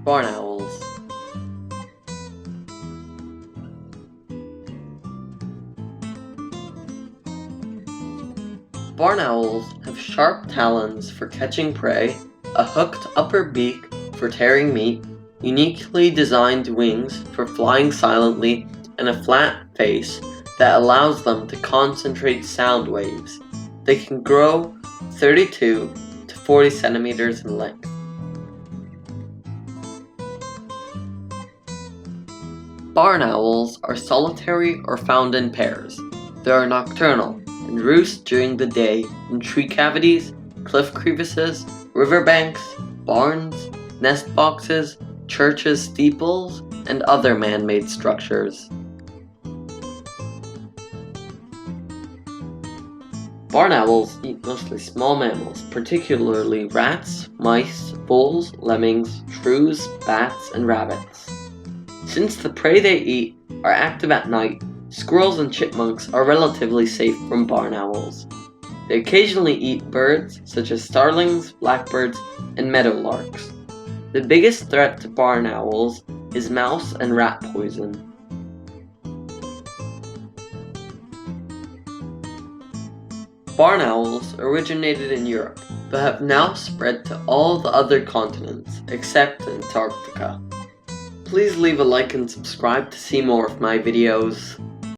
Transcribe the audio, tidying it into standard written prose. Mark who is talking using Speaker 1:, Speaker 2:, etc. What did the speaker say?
Speaker 1: Barn owls. Barn owls have sharp talons for catching prey, a hooked upper beak for tearing meat, uniquely designed wings for flying silently, and a flat face that allows them to concentrate sound waves. They can grow 32 to 40 centimeters in length. Barn owls are solitary or found in pairs. They are nocturnal and roost during the day in tree cavities, cliff crevices, riverbanks, barns, nest boxes, churches' steeples, and other man-made structures. Barn owls eat mostly small mammals, particularly rats, mice, voles, lemmings, shrews, bats, and rabbits. Since the prey they eat are active at night, squirrels and chipmunks are relatively safe from barn owls. They occasionally eat birds such as starlings, blackbirds, and meadowlarks. The biggest threat to barn owls is mouse and rat poison. Barn owls originated in Europe, but have now spread to all the other continents except Antarctica. Please leave a like and subscribe to see more of my videos.